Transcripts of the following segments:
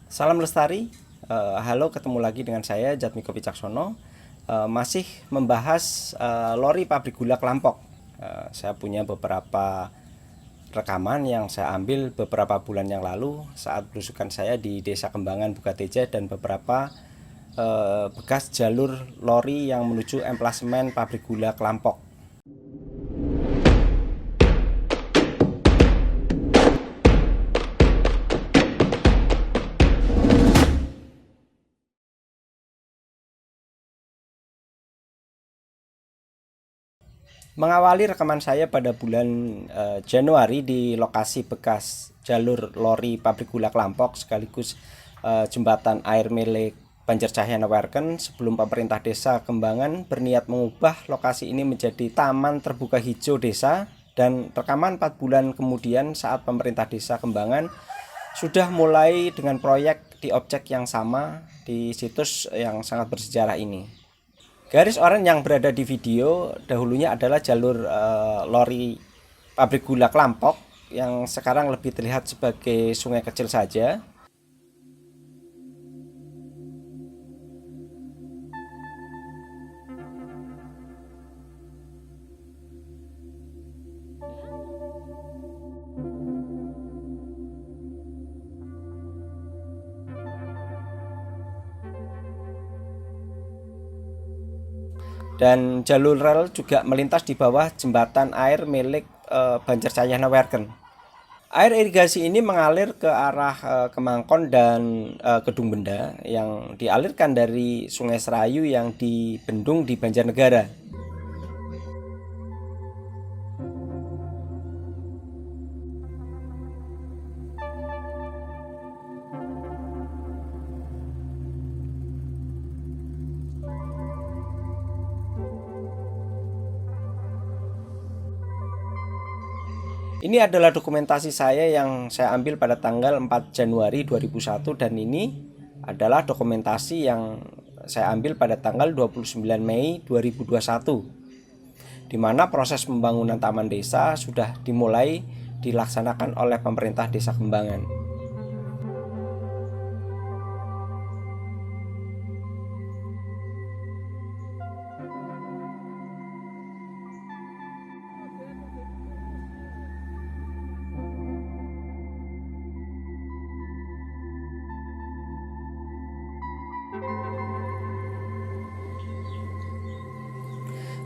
Salam lestari. Halo, ketemu lagi dengan saya Jatmiko Wicaksono. Masih membahas lori pabrik gula Kelampok. Saya punya beberapa rekaman yang saya ambil beberapa bulan yang lalu saat belusukan saya di Desa Kembangan Bukateja dan beberapa bekas jalur lori yang menuju emplasemen pabrik gula Kelampok. Mengawali rekaman saya pada bulan Januari di lokasi bekas jalur lori pabrik gula Kelampok sekaligus jembatan air milik Banjarcahyana Werken sebelum pemerintah desa Kembangan berniat mengubah lokasi ini menjadi taman terbuka hijau desa, dan rekaman 4 bulan kemudian saat pemerintah desa Kembangan sudah mulai dengan proyek di objek yang sama di situs yang sangat bersejarah ini. Garis oranye yang berada di video dahulunya adalah jalur lori pabrik gula Kelampok yang sekarang lebih terlihat sebagai sungai kecil saja. Dan jalur rel juga melintas di bawah jembatan air milik Banjarcahyana Werken. Air irigasi ini mengalir ke arah Kemangkon dan Kedung Benda yang dialirkan dari Sungai Serayu yang dibendung di Banjarnegara. Ini adalah dokumentasi saya yang saya ambil pada tanggal 4 Januari 2001, dan ini adalah dokumentasi yang saya ambil pada tanggal 29 Mei 2021, di mana proses pembangunan taman desa sudah dimulai dilaksanakan oleh pemerintah Desa Kembangan.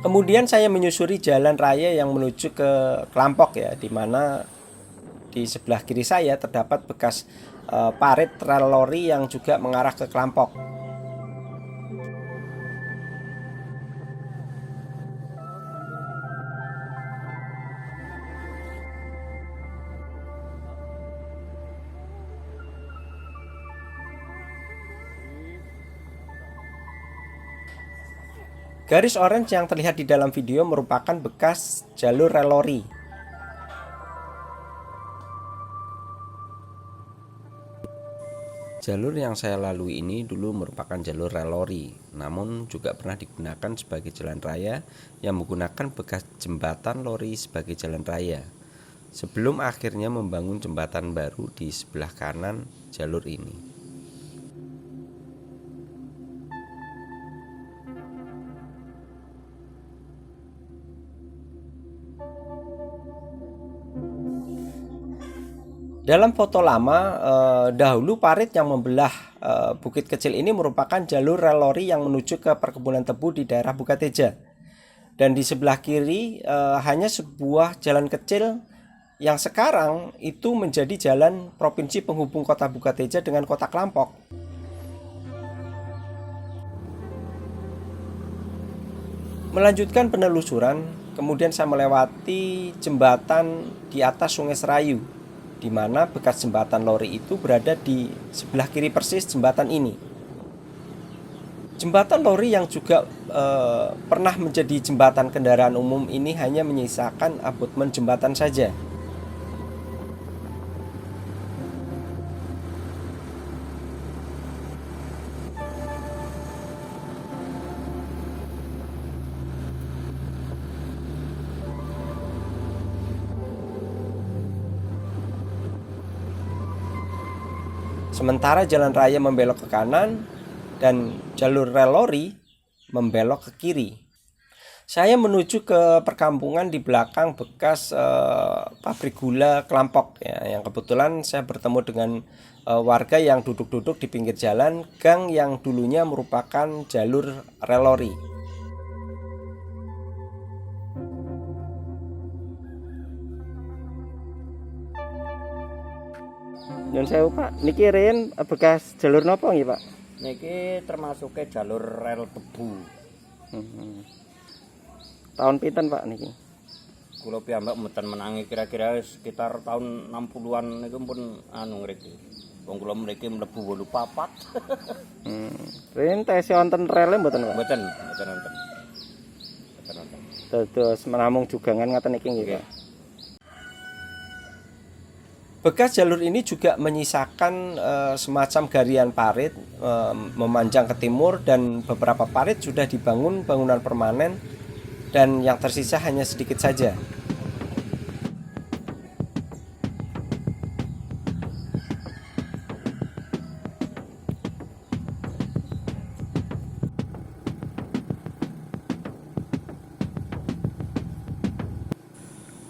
Kemudian saya menyusuri jalan raya yang menuju ke Kelampok ya, di mana di sebelah kiri saya terdapat bekas parit rel lori yang juga mengarah ke Kelampok. Garis orange yang terlihat di dalam video merupakan bekas jalur rel lori. Jalur yang saya lalui ini dulu merupakan jalur rel lori, namun juga pernah digunakan sebagai jalan raya yang menggunakan bekas jembatan lori sebagai jalan raya, sebelum akhirnya membangun jembatan baru di sebelah kanan jalur ini. Dalam foto lama, dahulu parit yang membelah bukit kecil ini merupakan jalur rel lori yang menuju ke perkebunan tebu di daerah Bukateja. Dan di sebelah kiri hanya sebuah jalan kecil yang sekarang itu menjadi jalan provinsi penghubung kota Bukateja dengan kota Kelampok. Melanjutkan penelusuran, kemudian saya melewati jembatan di atas Sungai Serayu, di mana bekas jembatan lori itu berada di sebelah kiri persis jembatan ini. Jembatan lori yang juga pernah menjadi jembatan kendaraan umum ini hanya menyisakan abutmen jembatan saja. Sementara jalan raya membelok ke kanan dan jalur rel lori membelok ke kiri. Saya menuju ke perkampungan di belakang bekas pabrik gula Klampok ya, yang kebetulan saya bertemu dengan warga yang duduk-duduk di pinggir jalan gang yang dulunya merupakan jalur rel lori. Nyun sewu Pak, niki riyen bekas jalur nopo nggih Pak? Niki termasuk ke jalur rel tebu. Tahun pinten Pak niki? Kula piyambak mboten menangi kira-kira sekitar tahun 60-an niku pun anu ngriki. Wong kula mriki mlebu 84. Riyen tesih wonten rele mboten Pak? Mboten wonten. Terus menamung jugangan ngaten niki nggih Nggih. Pak. Bekas jalur ini juga menyisakan semacam garian parit memanjang ke timur, dan beberapa parit sudah dibangun bangunan permanen dan yang tersisa hanya sedikit saja.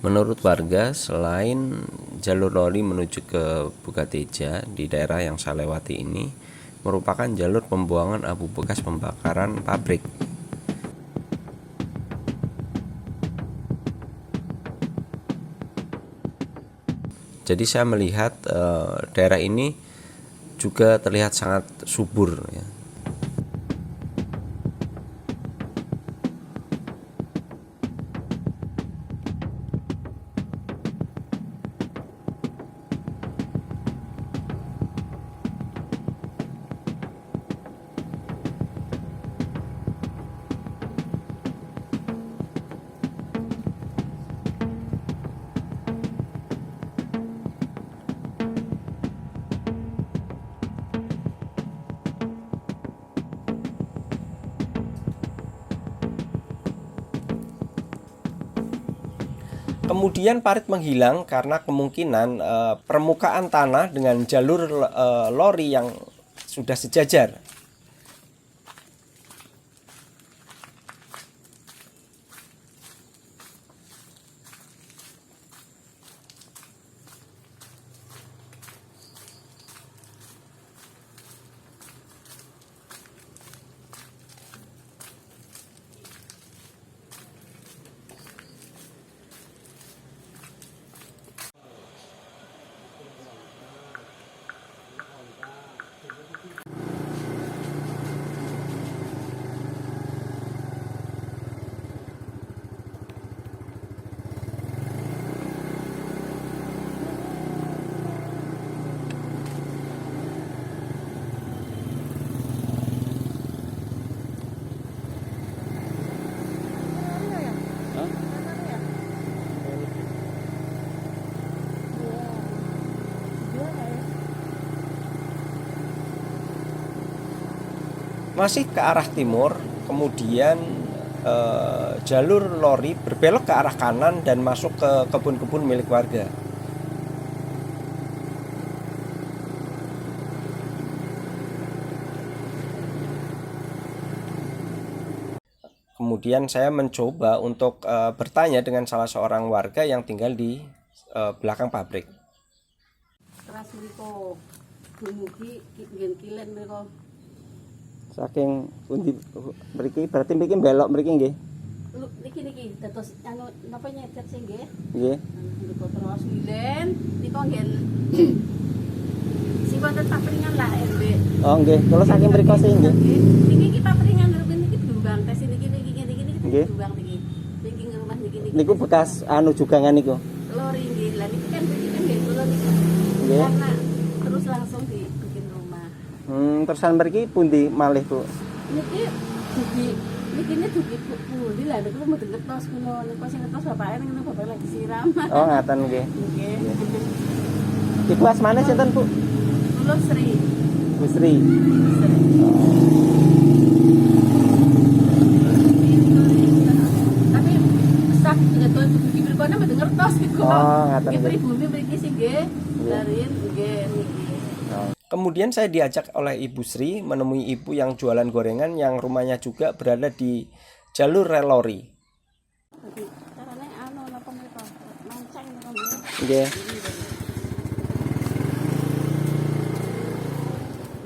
Menurut warga, selain jalur lori menuju ke Bukateja di daerah yang saya lewati ini merupakan jalur pembuangan abu bekas pembakaran pabrik. Jadi saya melihat daerah ini juga terlihat sangat subur ya. Kemudian parit menghilang karena kemungkinan permukaan tanah dengan jalur lori yang sudah sejajar. Masih ke arah timur, kemudian jalur lori berbelok ke arah kanan dan masuk ke kebun-kebun milik warga. Kemudian saya mencoba untuk bertanya dengan salah seorang warga yang tinggal di belakang pabrik. Keras mriko dumugi ngen kilen mriko. Saking pundi mriki berarti mriki belok mriki nggih. Niki dados anu napa nyecet sing nggih. Nggih. Mriko terus kilen nika ngen sing wonten papringan lah RW. Oh nggih, kula saking mriko sih nggih. Niki iki papringan niki Jombang tes niki Nggih. Jombang niki. Niki rumah niki. Niku bekas anu jugangan niku. Lori nggih. Lah niki kan nggih kula niki. Nggih. Karena terus langsung dibikin rumah. Terusan mriki pundi malih, Bu? Niki dugi pundi lah niku mboten ngetos kula niku sing ngetos bapake niku bapak lagi siram. Oh, ngaten nggih. Nggih. Ibu asmane sinten, Bu? Kula Sri. Bu Sri. Tapi sak ngetos dugi berkono mboten ngertos niku. Oh, ngaten Nggih nggih. pribumi mriki sing nggih. Larin nggih niki. Kemudian Kemudian saya diajak oleh Ibu Sri menemui ibu yang jualan gorengan yang rumahnya juga berada di jalur rel lori. Jadi carane anu napa mereka mancang napa nggih. Nggih.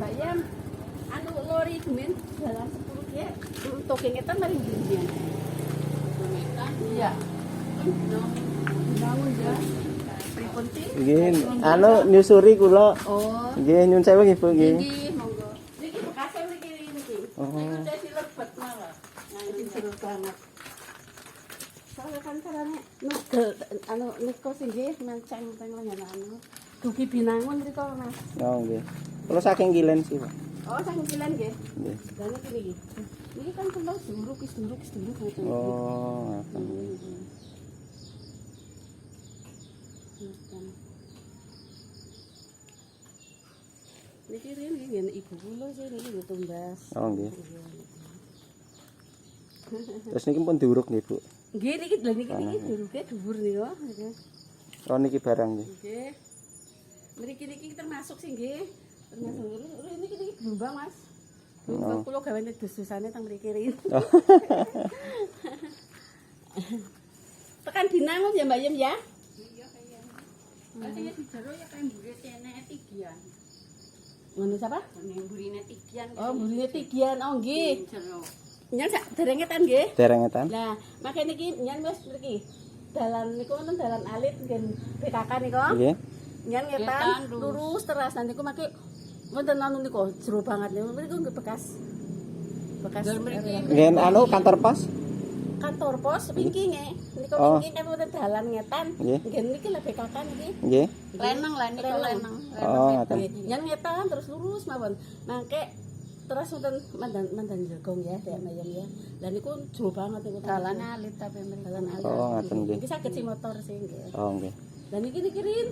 Bayam anu lori gemen jalan 10 ge untuk ngetan mari ngetan. Iya. Bangun ya. Pripun sih? Nggih, anu nyusuri kula. Oh. Nggih, nyun sewu nggih, Bu nggih. Nggih, monggo. Niki bekasnya mriki niki. Oh. Niku dadi lebet malah. Nah, iki seru banget. Soalnya kan carane nugel anu niku sing nggih mancang teng lengan anu. Dugi Binangun mriko, Mas. Oh nggih. Kula saking Kilen sih, Pak. Oh, saking Kilen nggih. Nggih. Lah niki niki. Niki kan kula duruk ngoten. Oh, ngoten. Niki riyen nggih ibu kula sih niki nggih tumbas. Oh nggih. Terus niki pun diuruk nggih, Bu. Nggih niki lho niki duruke dhuwur niku. Oh niki barang nggih. Nggih. Mriki termasuk sih nggih. Termasuk niki gelombang, Mas. Gelombang kula gawene dus-dusane teng mriki riyen. Tekan Binangun ya Mbak Yem ya? Iya kayaknya. Katanya di jero ya kan mburi tenek tigian. Ngono sapa? Mburine tigian. Oh, mburine tigian. Oh nggih. Nyan sak derengetan nggih. Derengetan. Lah, makane iki nyan wis mriki. Dalan niku wonten dalan alit ngen PKK niku. Nggih. Nyan ngetan lurus terus nanti niku make wonten anu niku jero banget niku. Mriku nggih bekas Nggih, anu kantor pos. kantor pos wingkinge. Niku Oh. wingking kan wonten dalan ngetan. Nggih. Nggih niki lah PKK niki. Nggih. Lenang lah niku lenang. Oh, ngoten. Nyan ngetan terus lurus mawon. Mangke terus wonten mandan jagong ya, Dek Mayam ya. Lah niku jero banget niku dalan alit tapi mriki. Dalan alit. Oh, ngoten nggih. Iki saged si motor sih nggih. Oh nggih. Lah niki rin.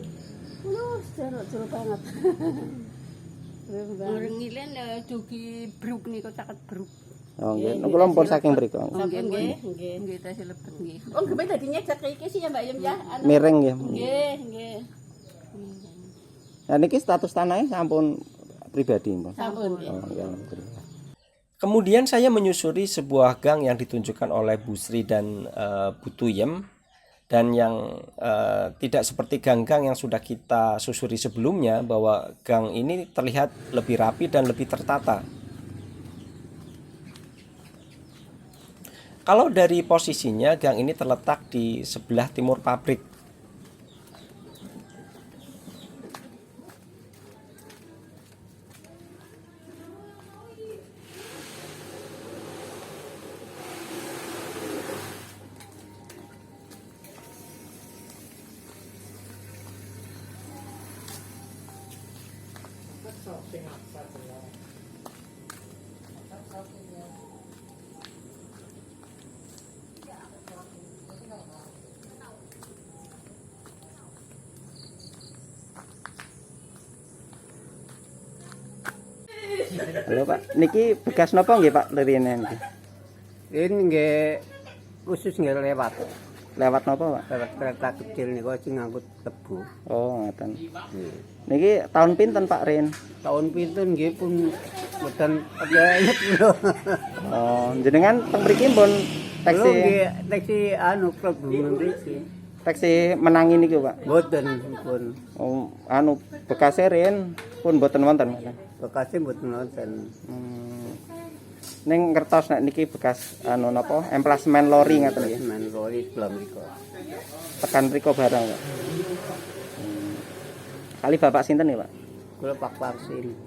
Jero banget. Orang ngilen dugi bruk niku caket bruk. Oh nggih. Kula mpun saking mriku. Nggih, nggih. Nggih tasih lebet nggih. Oh, nggih dadi nyejat kaya iki sih ya Mbak Yem ya. Anu. Miring nggih. Nggih, nggih. Nah niki status tanahnya sampun pribadi, Mbak. Sampun. Oh, ya, alhamdulillah. Kemudian saya menyusuri sebuah gang yang ditunjukkan oleh Bu Sri dan Bu Tuyem, dan yang tidak seperti gang-gang yang sudah kita susuri sebelumnya, bahwa gang ini terlihat lebih rapi dan lebih tertata. Kalau dari posisinya, gang ini terletak di sebelah timur pabrik. Halo Pak, niki bekas napa nggih Pak lerine niki? Ini nggih khusus nggih lewat. Lewat napa Pak? Lewat kereta kecil niku sing ngangkut tebu. Oh, ngoten. Niki tahun pinten Pak Rin? Tahun pinten nggih pun mboten inget kula. Oh, jenengan teng mriki pun Kula taksi nggih taksi anu klebu mriki. taksi menangi niku Pak. Mboten pun Oh, anu bekas Rin pun mboten wonten. bekasnya mboten wonten. Ning ngertos nek niki bekas anu napa emplasmen lori ngaten nggih. Men lori belum mriku. Tekan mriko barang Pak. Kali Bapak sinten nih Pak? Kula Pak Parsin.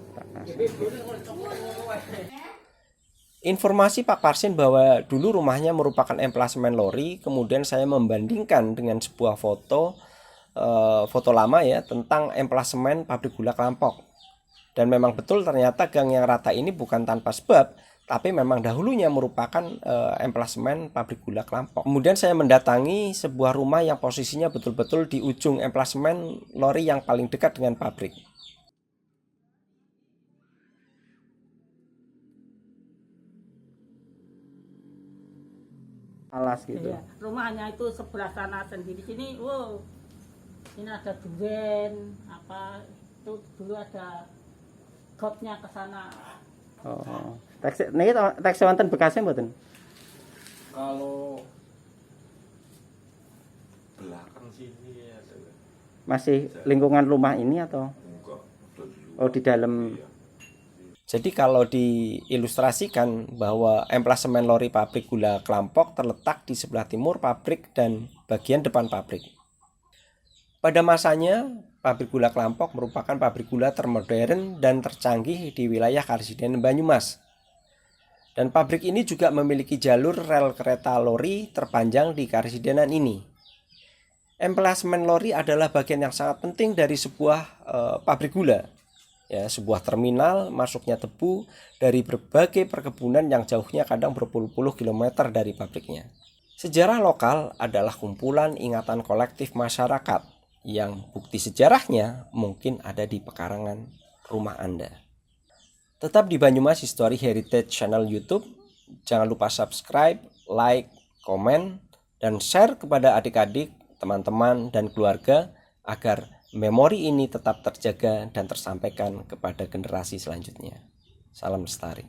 Informasi Pak Parsin bahwa dulu rumahnya merupakan emplasmen lori, kemudian saya membandingkan dengan sebuah foto lama ya tentang emplasmen pabrik gula Klampok. Dan memang betul ternyata gang yang rata ini bukan tanpa sebab, tapi memang dahulunya merupakan emplasmen pabrik gula Klampok. Kemudian saya mendatangi sebuah rumah yang posisinya betul-betul di ujung emplasmen lori yang paling dekat dengan pabrik. Alas gitu. Iya, rumahnya itu sebelah sana sendiri sini. Wow, ini ada duren apa itu dulu ada gotnya ke sana. Oh. Taksi wonten bekasnya mboten? Kalau belakang sini ya Masih lingkungan rumah ini atau? enggak udah di luar. Oh, di dalam. Iya. Jadi kalau diilustrasikan bahwa emplasemen lori pabrik gula Klampok terletak di sebelah timur pabrik dan bagian depan pabrik. Pada masanya, pabrik gula Klampok merupakan pabrik gula termodern dan tercanggih di wilayah Karsidenen Banyumas. Dan pabrik ini juga memiliki jalur rel kereta lori terpanjang di Karsidenan ini. Emplasemen lori adalah bagian yang sangat penting dari sebuah pabrik gula. Ya, sebuah terminal masuknya tebu dari berbagai perkebunan yang jauhnya kadang berpuluh-puluh kilometer dari pabriknya. Sejarah lokal adalah kumpulan ingatan kolektif masyarakat yang bukti sejarahnya mungkin ada di pekarangan rumah Anda. Tetap di Banyumas History Heritage Channel YouTube. Jangan lupa subscribe, like, komen, dan share kepada adik-adik, teman-teman, dan keluarga agar memori ini tetap terjaga dan tersampaikan kepada generasi selanjutnya. Salam lestari.